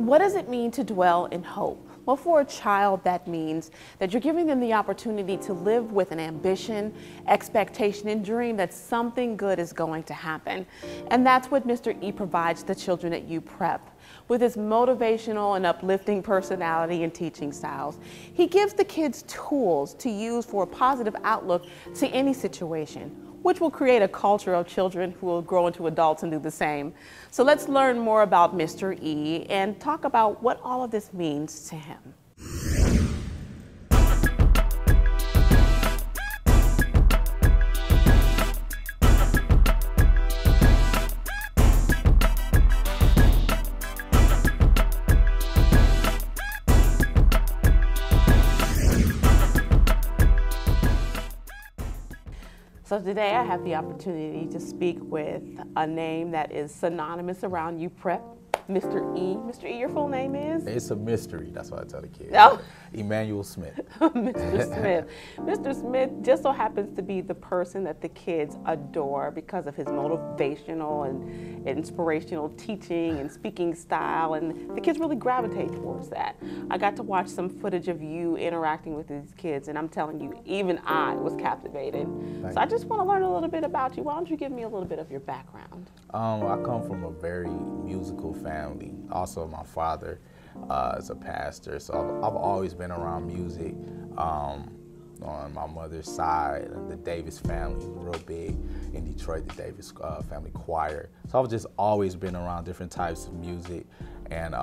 What does it mean to dwell in hope? Well, for a child, that means that you're giving them the opportunity to live with an ambition, expectation, and dream that something good is going to happen. And that's what Mr. E provides the children at UPrep. With his motivational and uplifting personality and teaching styles, he gives the kids tools to use for a positive outlook to any situation, which will create a culture of children who will grow into adults and do the same. So let's learn more about Mr. E and talk about what all of this means to him. So today I have the opportunity to speak with a name that is synonymous around UPrep, Mr. E. Mr. E, your full name is? It's a mystery, that's what I tell the kids. Oh. Emmanuel Smith. Mr. Smith. Mr. Smith just so happens to be the person that the kids adore because of his motivational and inspirational teaching and speaking style, and the kids really gravitate towards that. I got to watch some footage of you interacting with these kids, and I'm telling you, even I was captivated. I just want to learn a little bit about you. Why don't you give me a little bit of your background? I come from a very musical family. Also, my father is a pastor, so I've always been around music. On my mother's side, the Davis family was real big in Detroit, the Davis family choir. So I've just always been around different types of music. And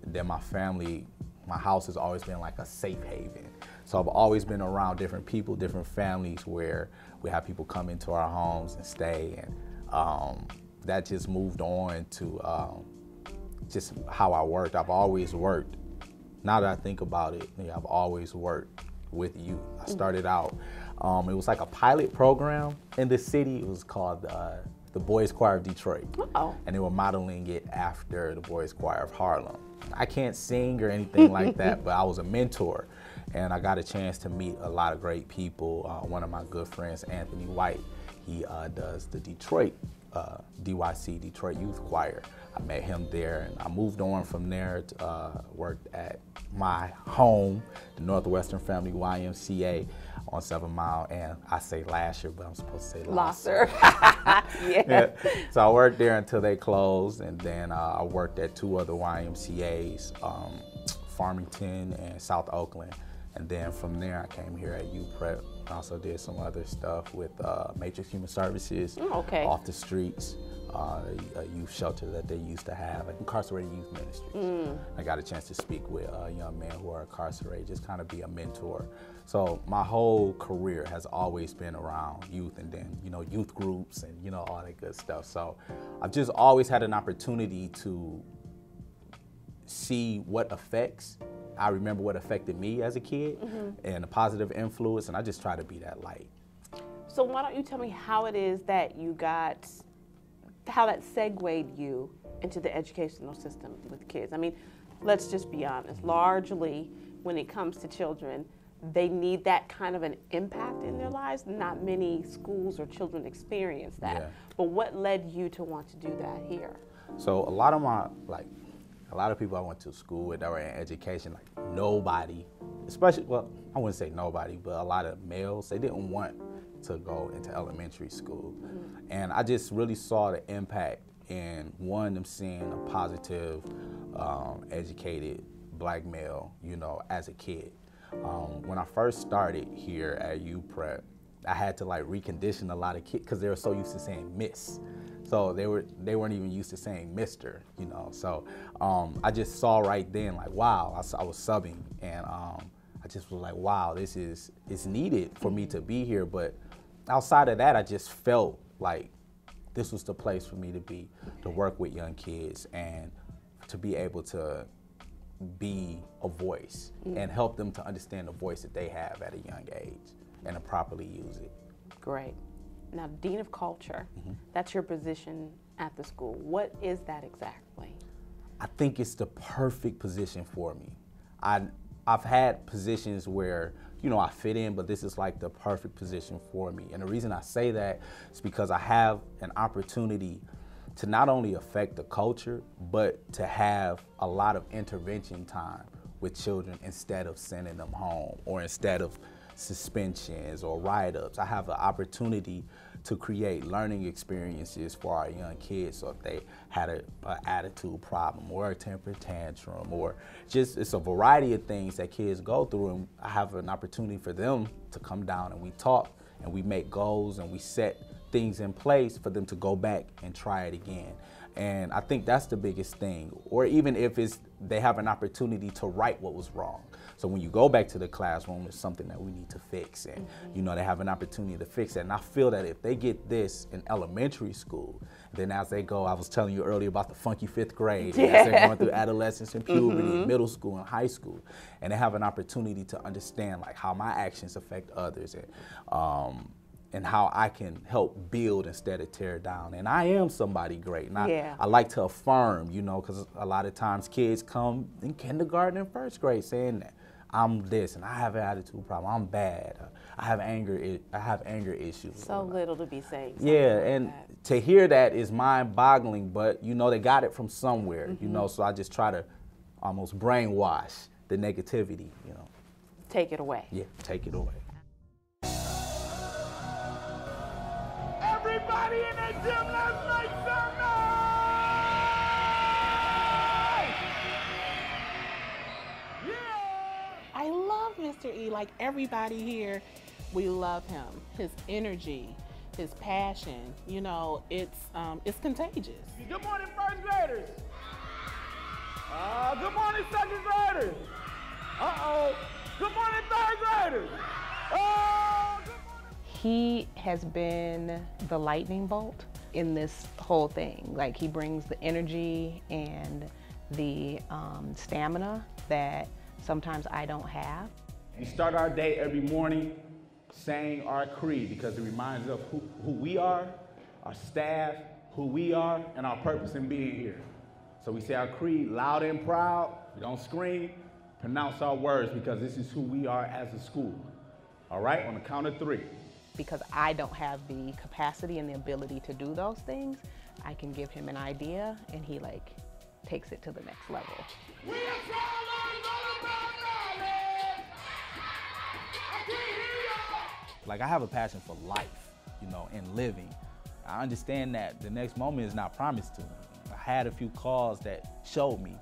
then my house has always been like a safe haven. So I've always been around different people, different families where we have people come into our homes and stay. And that just moved on to just how I worked. I've always worked. Now that I think about it, yeah, I've always worked with youth. I started out, it was like a pilot program in the city. It was called the Boys Choir of Detroit. Oh. And they were modeling it after the Boys Choir of Harlem. I can't sing or anything like that, but I was a mentor. And I got a chance to meet a lot of great people. One of my good friends, Anthony White, he does the Detroit, DYC, Detroit Youth Choir. I met him there, and I moved on from there to worked at my home, the Northwestern Family YMCA on 7 Mile, and I say Lasher, but I'm supposed to say Losser. Yeah. So I worked there until they closed, and then I worked at 2 other YMCAs, Farmington and South Oakland. And then from there, I came here at UPrep. I also did some other stuff with Matrix Human Services off the streets, a youth shelter that they used to have, like incarcerated youth ministries. I got a chance to speak with young men who are incarcerated, just kind of be a mentor. So my whole career has always been around youth, and then, youth groups and, all that good stuff. So I've just always had an opportunity to see what effects. I remember what affected me as a kid and a positive influence, and I just try to be that light. So why don't you tell me how it is that how that segued you into the educational system with kids? I mean, let's just be honest. Largely, when it comes to children, they need that kind of an impact in their lives. Not many schools or children experience that. Yeah. But what led you to want to do that here? So a lot of people I went to school with that were in education, nobody, especially, well, I wouldn't say nobody, but a lot of males, they didn't want to go into elementary school. And I just really saw the impact in, one, them seeing a positive, educated black male, as a kid. When I first started here at UPrep, I had to recondition a lot of kids because they were so used to saying miss. So they weren't even used to saying Mr., So I just saw right then, wow, I was subbing, and I just was like, wow, it's needed for me to be here. But outside of that, I just felt like this was the place for me to be, to work with young kids and to be able to be a voice and help them to understand the voice that they have at a young age and to properly use it. Great. Now, Dean of Culture, that's your position at the school. What is that exactly? I think it's the perfect position for me. I've had positions where, I fit in, but this is like the perfect position for me. And the reason I say that is because I have an opportunity to not only affect the culture, but to have a lot of intervention time with children instead of sending them home or instead of suspensions or write-ups. I have an opportunity to create learning experiences for our young kids. So if they had an attitude problem or a temper tantrum or just, it's a variety of things that kids go through, and I have an opportunity for them to come down and we talk and we make goals and we set things in place for them to go back and try it again. And I think that's the biggest thing. Or even if they have an opportunity to right what was wrong. So when you go back to the classroom, it's something that we need to fix. And you know, they have an opportunity to fix it. And I feel that if they get this in elementary school, then as they go, I was telling you earlier about the funky 5th grade, and as they're going through adolescence and puberty, middle school and high school, and they have an opportunity to understand like how my actions affect others, and how I can help build instead of tear down. And I am somebody great. And I like to affirm, you know, because a lot of times kids come in kindergarten and 1st grade saying that I'm this and I have an attitude problem, I'm bad, I have anger issues. So little to be saying. Yeah, and to hear that is mind-boggling, but you know, they got it from somewhere, you know, so I just try to almost brainwash the negativity, you know. Take it away. Yeah, take it away. Everybody in the gym, let's make some noise! Yeah! I love Mr. E. Like everybody here, we love him. His energy, his passion, you know, it's contagious. Good morning, 1st graders. Good morning, 2nd graders. Uh-oh. Good morning, 3rd graders. Oh, good morning. He has been the lightning bolt in this whole thing. Like, he brings the energy and the stamina that sometimes I don't have. We start our day every morning saying our creed because it reminds us of who we are, our staff, who we are, and our purpose in being here. So we say our creed loud and proud. We don't scream. Pronounce our words because this is who we are as a school. All right, on the count of 3. Because I don't have the capacity and the ability to do those things, I can give him an idea and he like takes it to the next level. We are travelers on the mountain. I can't hear y'all. Like, I have a passion for life, you know, and living. I understand that the next moment is not promised to me. I had a few calls that showed me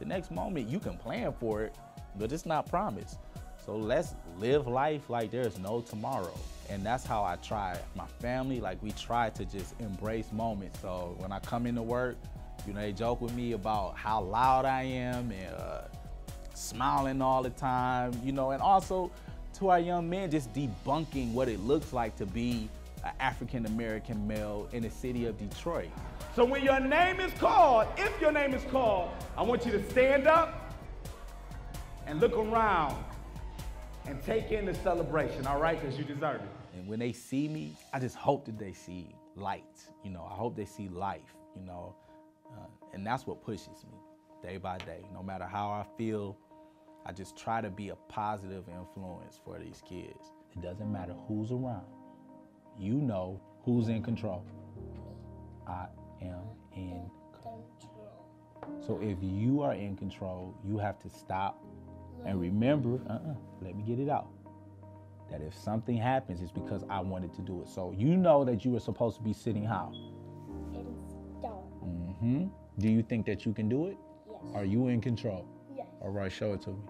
the next moment you can plan for it, but it's not promised. So let's live life like there's no tomorrow. And that's how I try. My family, like, we try to just embrace moments. So when I come into work, you know, they joke with me about how loud I am and smiling all the time, you know, and also to our young men, just debunking what it looks like to be an African-American male in the city of Detroit. So when your name is called, if your name is called, I want you to stand up and look around and take in the celebration, all right? Because you deserve it. And when they see me, I just hope that they see light, you know, I hope they see life, you know, and that's what pushes me day by day. No matter how I feel, I just try to be a positive influence for these kids. It doesn't matter who's around. You know who's in control. I am in control. So if you are in control, you have to stop and remember, let me get it out. That if something happens, it's because I wanted to do it. So you know that you were supposed to be sitting how? In stone. Do you think that you can do it? Yes. Are you in control? Yes. All right, show it to me.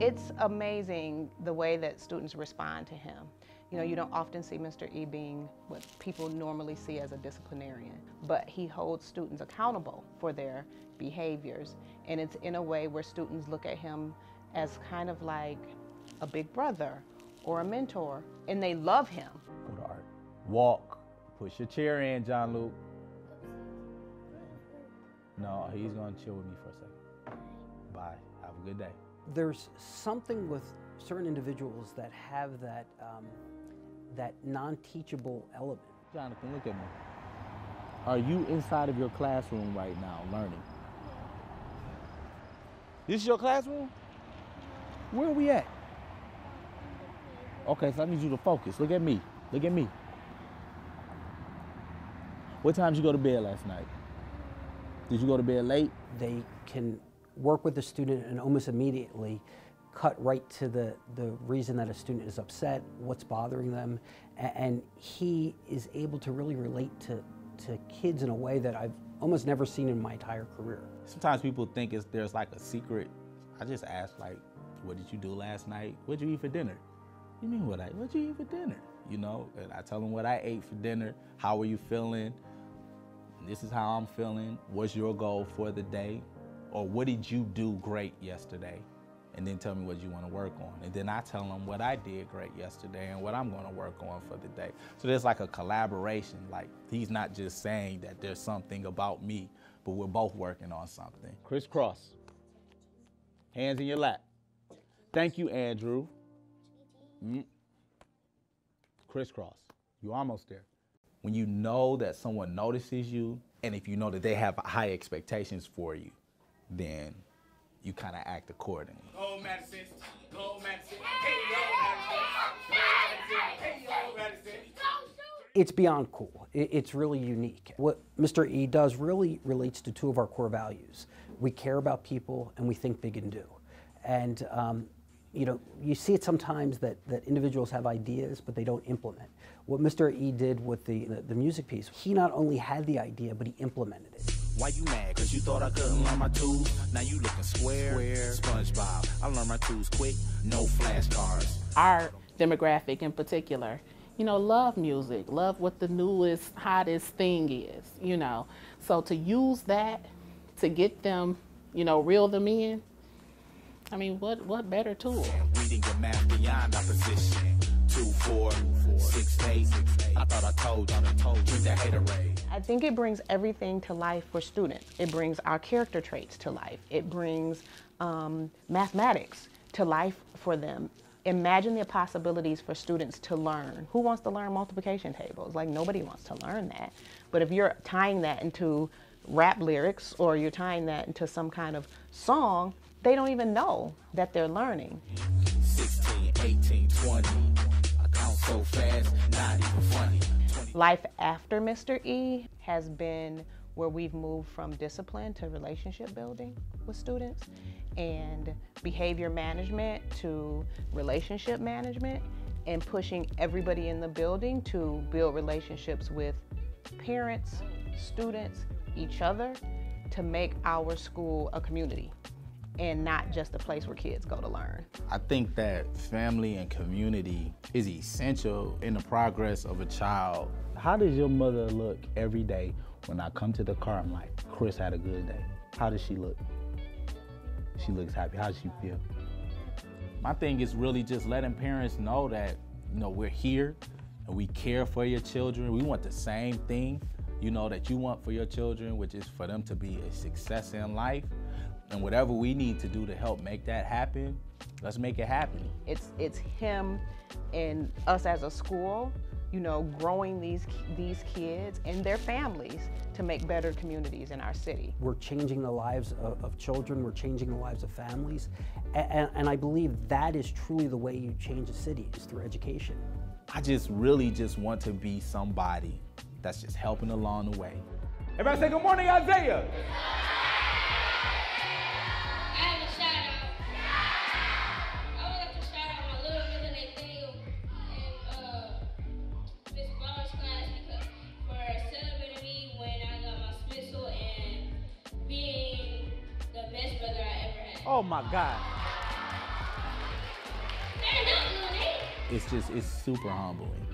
It's amazing the way that students respond to him. You know, you don't often see Mr. E being what people normally see as a disciplinarian, but he holds students accountable for their behaviors. And it's in a way where students look at him as kind of like a big brother or a mentor, and they love him. Go to art. Walk. Push your chair in, John Luke. No, he's gonna chill with me for a second. Bye. Have a good day. There's something with certain individuals that have that that non-teachable element. Jonathan, look at me. Are you inside of your classroom right now learning? This is your classroom? Where are we at? Okay, so I need you to focus. Look at me. Look at me. What time did you go to bed last night? Did you go to bed late? They can work with the student and almost immediately cut right to the reason that a student is upset, what's bothering them, and he is able to really relate to kids in a way that I've almost never seen in my entire career. Sometimes people think there's like a secret. I just ask, like, what did you do last night? What'd you eat for dinner? You mean what'd you eat for dinner? You know, and I tell them what I ate for dinner. How are you feeling? This is how I'm feeling. What's your goal for the day? Or what did you do great yesterday? And then tell me what you want to work on. And then I tell them what I did great yesterday and what I'm going to work on for the day. So there's like a collaboration. Like, he's not just saying that there's something about me, but we're both working on something. Crisscross. Hands in your lap. Thank you, Andrew. Crisscross. You're almost there. When you know that someone notices you, and if you know that they have high expectations for you, then you kind of act accordingly. Go Madison, go Madison, hey yo Madison, hey yo Madison. It's beyond cool. It's really unique. What Mr. E does really relates to two of our core values. We care about people and we think big and do. And you know, you see it sometimes that individuals have ideas, but they don't implement. What Mr. E did with the music piece, he not only had the idea, but he implemented it. Why you mad? Cause you thought I couldn't learn my tools? Now you looking square. SpongeBob, I learned my tools quick, no flashcards. Our demographic in particular, you know, love music, love what the newest, hottest thing is, you know. So to use that to get them, you know, reel them in, I mean, what better tool? Reading your math beyond opposition. 2, 4, 6, 8. I thought I told you, drink that haterade. I think it brings everything to life for students. It brings our character traits to life. It brings mathematics to life for them. Imagine the possibilities for students to learn. Who wants to learn multiplication tables? Like, nobody wants to learn that. But if you're tying that into rap lyrics or you're tying that into some kind of song, they don't even know that they're learning. 16, 18, 20. I count so fast, not even funny. Life after Mr. E has been where we've moved from discipline to relationship building with students, and behavior management to relationship management, and pushing everybody in the building to build relationships with parents, students, each other, to make our school a community and not just a place where kids go to learn. I think that family and community is essential in the progress of a child. How does your mother look every day when I come to the car? I'm like, Chris had a good day. How does she look? She looks happy. How does she feel? My thing is really just letting parents know that, you know, we're here and we care for your children. We want the same thing, you know, that you want for your children, which is for them to be a success in life. And whatever we need to do to help make that happen, let's make it happen. It's him and us as a school, you know, growing these kids and their families to make better communities in our city. We're changing the lives of children, we're changing the lives of families, and I believe that is truly the way you change a city, is through education. I just really just want to be somebody that's just helping along the way. Everybody say good morning, Isaiah. Oh my God. It's super humbling.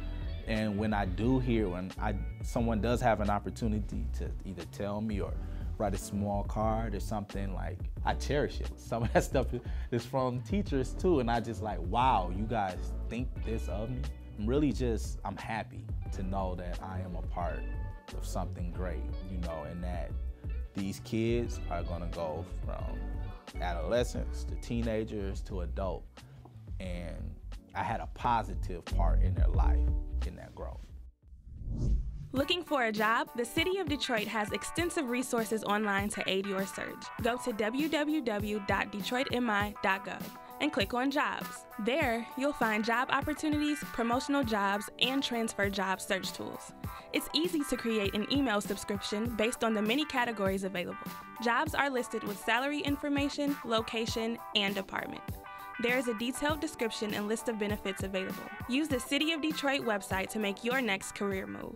And when I do hear, someone does have an opportunity to either tell me or write a small card or something, like, I cherish it. Some of that stuff is from teachers too, and I just like, wow, you guys think this of me? I'm happy to know that I am a part of something great, you know, and that these kids are gonna go from adolescents to teenagers to adult, and I had a positive part in their life in that growth. Looking for a job? The City of Detroit has extensive resources online to aid your search. Go to www.detroitmi.gov. and click on Jobs. There, you'll find job opportunities, promotional jobs, and transfer job search tools. It's easy to create an email subscription based on the many categories available. Jobs are listed with salary information, location, and department. There is a detailed description and list of benefits available. Use the City of Detroit website to make your next career move.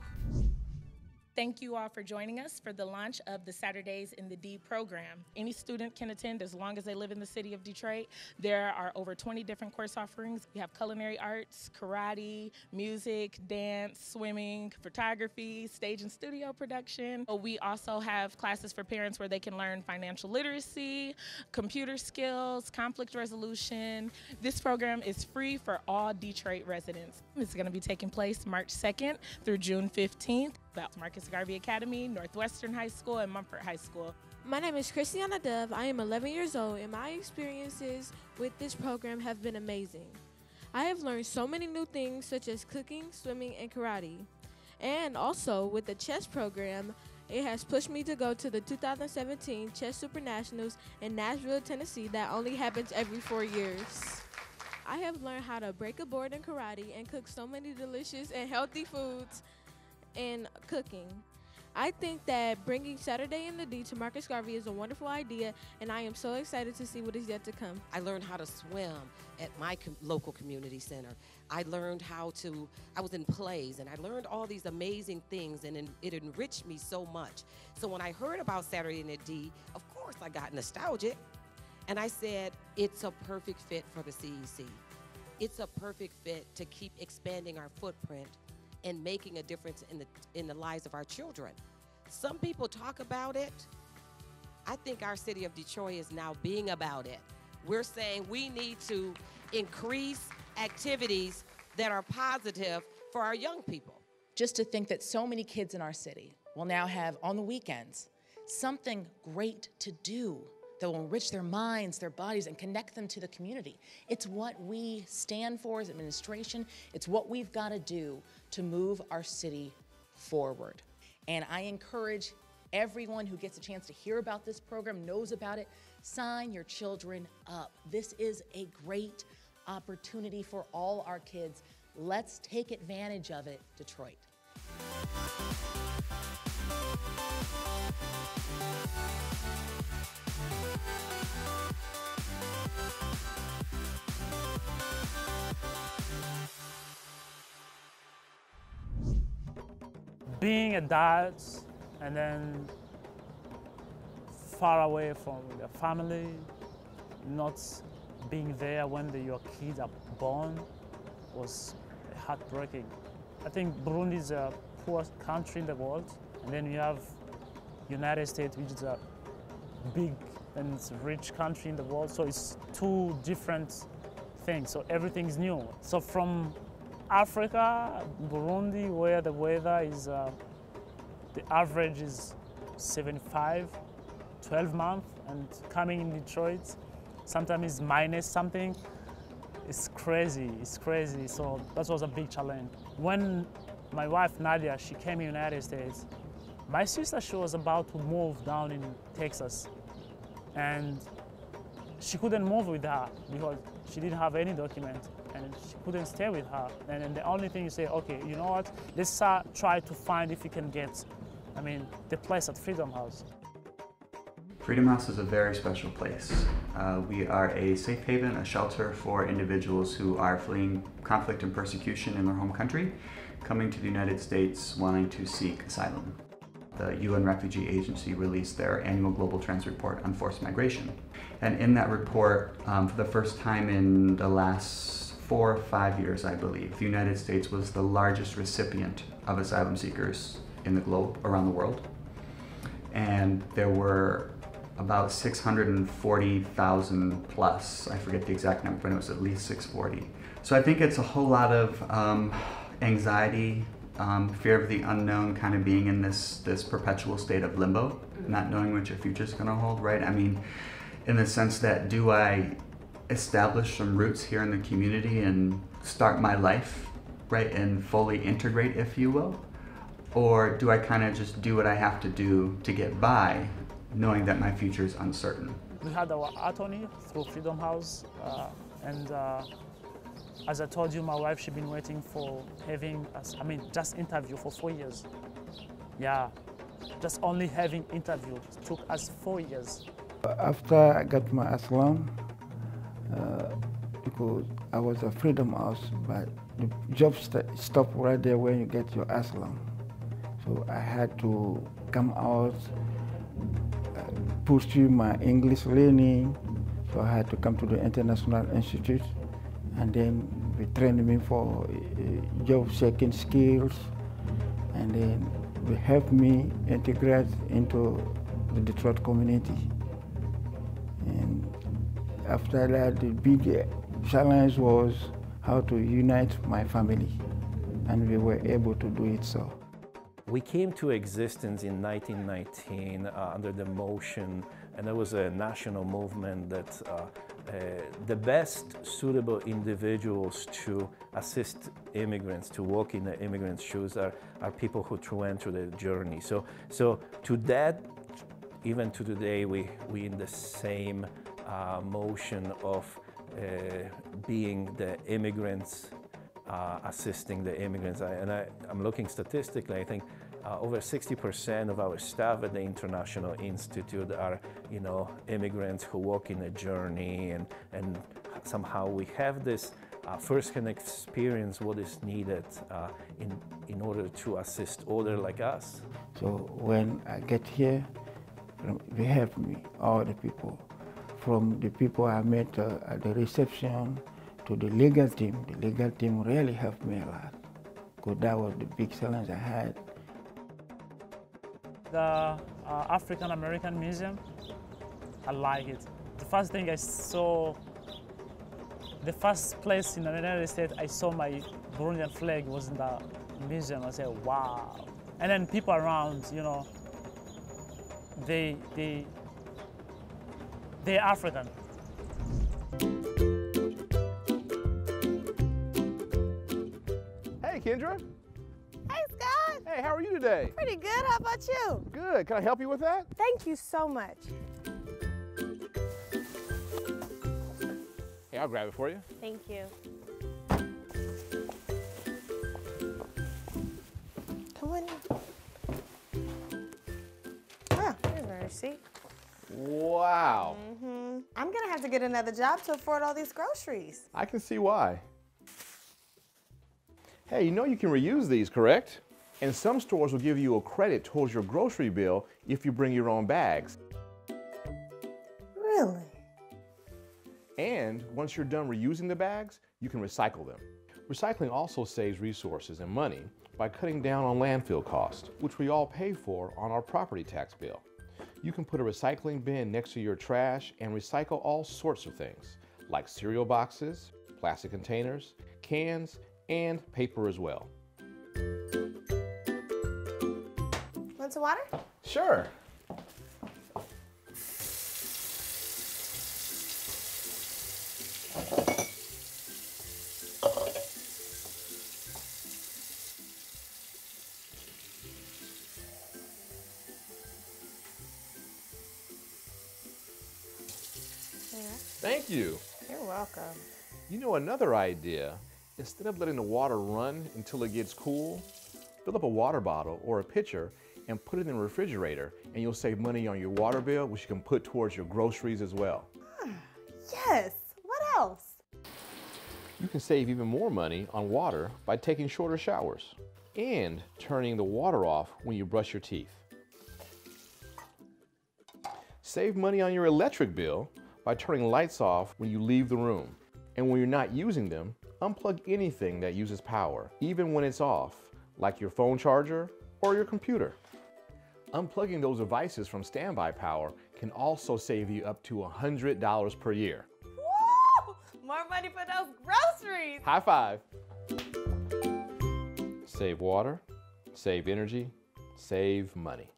Thank you all for joining us for the launch of the Saturdays in the D program. Any student can attend as long as they live in the city of Detroit. There are over 20 different course offerings. We have culinary arts, karate, music, dance, swimming, photography, stage and studio production. We also have classes for parents where they can learn financial literacy, computer skills, conflict resolution. This program is free for all Detroit residents. It's going to be taking place March 2nd through June 15th. Marcus Garvey Academy, Northwestern High School, and Mumford High School. My name is Christiana Dove. I am 11 years old, and my experiences with this program have been amazing. I have learned so many new things such as cooking, swimming, and karate. And also with the chess program, it has pushed me to go to the 2017 Chess Super Nationals in Nashville, Tennessee that only happens every 4 years. I have learned how to break a board in karate and cook so many delicious and healthy foods in cooking. I think that bringing Saturday in the D to Marcus Garvey is a wonderful idea, and I am so excited to see what is yet to come. I learned how to swim at my local community center. I learned I was in plays, and I learned all these amazing things, and it enriched me so much. So when I heard about Saturday in the D, of course I got nostalgic, and I said, it's a perfect fit for the CEC. It's a perfect fit to keep expanding our footprint and making a difference in the lives of our children. Some people talk about it. I think our city of Detroit is now being about it. We're saying we need to increase activities that are positive for our young people. Just to think that so many kids in our city will now have, on the weekends, something great to do that will enrich their minds, their bodies, and connect them to the community. It's what we stand for as administration. It's what we've got to do to move our city forward. And I encourage everyone who gets a chance to hear about this program, knows about it, sign your children up. This is a great opportunity for all our kids. Let's take advantage of it, Detroit. Being a dad and then far away from your family, not being there when your kids are born was heartbreaking. I think Burundi is a poor country in the world, and then you have United States, which is a big and rich country in the world, so it's two different things, so everything's new. So from Africa, Burundi, where the weather is, the average is 75, 12 months, and coming in Detroit, sometimes it's minus something. It's crazy, so that was a big challenge. When my wife Nadia, she came in the United States, my sister, she was about to move down in Texas, and she couldn't move with her because she didn't have any document, and she couldn't stay with her. And the only thing you say, okay, you know what? Let's try to find if you can get, the place at Freedom House. Freedom House is a very special place. We are a safe haven, a shelter for individuals who are fleeing conflict and persecution in their home country, coming to the United States wanting to seek asylum. The UN Refugee Agency released their annual Global Trends Report on forced migration. And in that report, for the first time in the last 4 or 5 years, I believe, the United States was the largest recipient of asylum seekers in the globe, around the world. And there were about 640,000 plus, I forget the exact number, but it was at least 640. So I think it's a whole lot of anxiety, fear of the unknown, kind of being in this perpetual state of limbo, not knowing what your future's gonna hold, right? In the sense that, do I establish some roots here in the community and start my life, right, and fully integrate, if you will? Or do I kind of just do what I have to do to get by, knowing that my future is uncertain? We had our attorney through Freedom House And as I told you, my wife, she's been waiting for having us, just interview for 4 years. Yeah, just only having interview took us 4 years. After I got my asylum, because I was a freedom house, but the job stopped right there when you get your asylum. So I had to come out, pursue my English learning. So I had to come to the International Institute, and then they trained me for job seeking skills, and then they helped me integrate into the Detroit community. And after that, the big challenge was how to unite my family, and we were able to do it so. We came to existence in 1919 under the motion, and there was a national movement that the best suitable individuals to assist immigrants, to walk in the immigrants' shoes, are people who went through the journey. So to that, even to today, we in the same motion of being the immigrants, assisting the immigrants. I'm looking statistically, I think over 60% of our staff at the International Institute are, immigrants who walk in a journey, and somehow we have this first-hand experience what is needed in order to assist others like us. So when I get here, they help me, all the people. From the people I met at the reception to the legal team. The legal team really helped me a lot, because that was the big challenge I had. The African American Museum, I like it. The first thing I saw, the first place in the United States I saw my Burundian flag was in the museum. I said, wow. And then people around, they're African. Hey, Kendra. Hey, Scott. Hey, how are you today? Pretty good. How about you? Good. Can I help you with that? Thank you so much. Hey, I'll grab it for you. Thank you. Come on in. Ah, here's my receipt. Wow. I'm gonna have to get another job to afford all these groceries. I can see why. Hey, you can reuse these, correct? And some stores will give you a credit towards your grocery bill if you bring your own bags. Really? And once you're done reusing the bags, you can recycle them. Recycling also saves resources and money by cutting down on landfill costs, which we all pay for on our property tax bill. You can put a recycling bin next to your trash and recycle all sorts of things, like cereal boxes, plastic containers, cans, and paper as well. Want some water? Sure. Thank you. You're welcome. Another idea, instead of letting the water run until it gets cool, fill up a water bottle or a pitcher and put it in the refrigerator, and you'll save money on your water bill, which you can put towards your groceries as well. Yes. What else? You can save even more money on water by taking shorter showers and turning the water off when you brush your teeth. Save money on your electric bill by turning lights off when you leave the room. And when you're not using them, unplug anything that uses power, even when it's off, like your phone charger or your computer. Unplugging those devices from standby power can also save you up to $100 per year. Woo! More money for those groceries. High five. Save water, save energy, save money.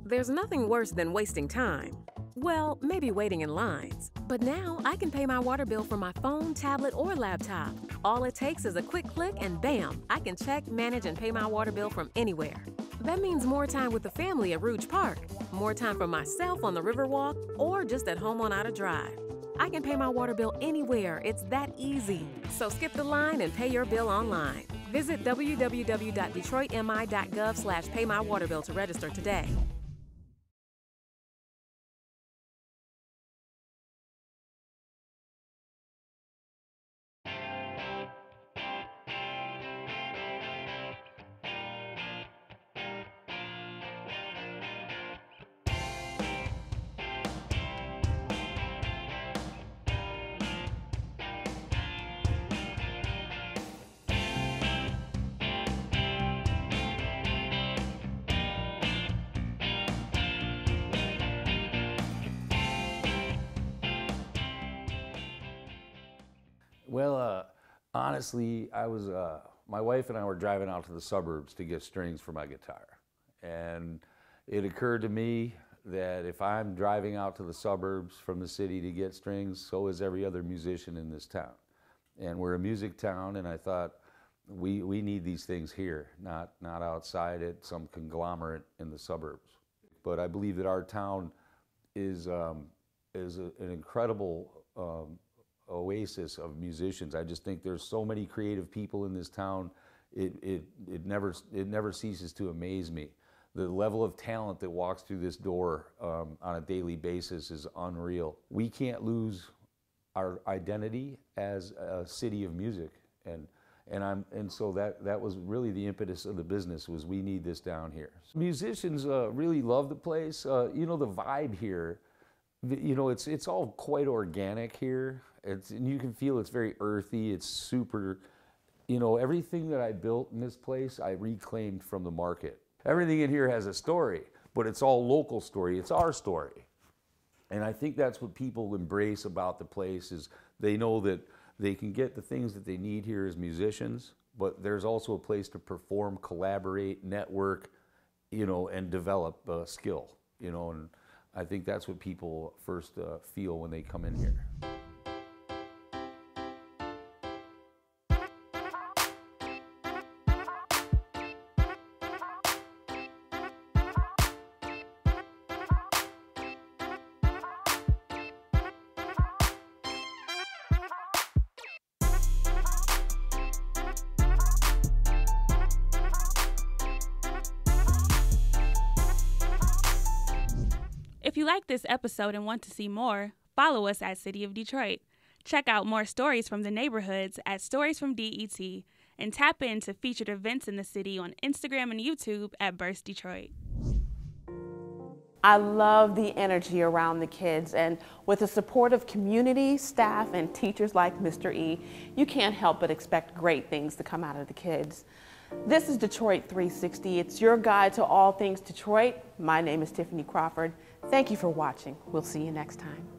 There's nothing worse than wasting time. Well, maybe waiting in lines. But now I can pay my water bill from my phone, tablet, or laptop. All it takes is a quick click and bam, I can check, manage, and pay my water bill from anywhere. That means more time with the family at Rouge Park, more time for myself on the Riverwalk, or just at home on Outer Drive. I can pay my water bill anywhere. It's that easy. So skip the line and pay your bill online. Visit www.detroitmi.gov/paymywaterbill to register today. Well, honestly, my wife and I were driving out to the suburbs to get strings for my guitar. And it occurred to me that if I'm driving out to the suburbs from the city to get strings, so is every other musician in this town. And we're a music town, and I thought we need these things here, not outside at some conglomerate in the suburbs. But I believe that our town is an incredible oasis of musicians. I just think there's so many creative people in this town. It never ceases to amaze me. The level of talent that walks through this door on a daily basis is unreal. We can't lose our identity as a city of music, and so that was really the impetus of the business, was we need this down here. Musicians really love the place. You know, the vibe here, you know, it's all quite organic here. And you can feel it's very earthy. It's super, you know, everything that I built in this place, I reclaimed from the market. Everything in here has a story, but it's all local story. It's our story. And I think that's what people embrace about the place, is they know that they can get the things that they need here as musicians, but there's also a place to perform, collaborate, network, you know, and develop skill, you know, and I think that's what people first feel when they come in here. If you like this episode and want to see more, follow us at City of Detroit. Check out more stories from the neighborhoods at Stories from DET, and tap into featured events in the city on Instagram and YouTube at Burst Detroit. I love the energy around the kids, and with the support of community, staff, and teachers like Mr. E, you can't help but expect great things to come out of the kids. This is Detroit 360. It's your guide to all things Detroit. My name is Tiffany Crawford. Thank you for watching. We'll see you next time.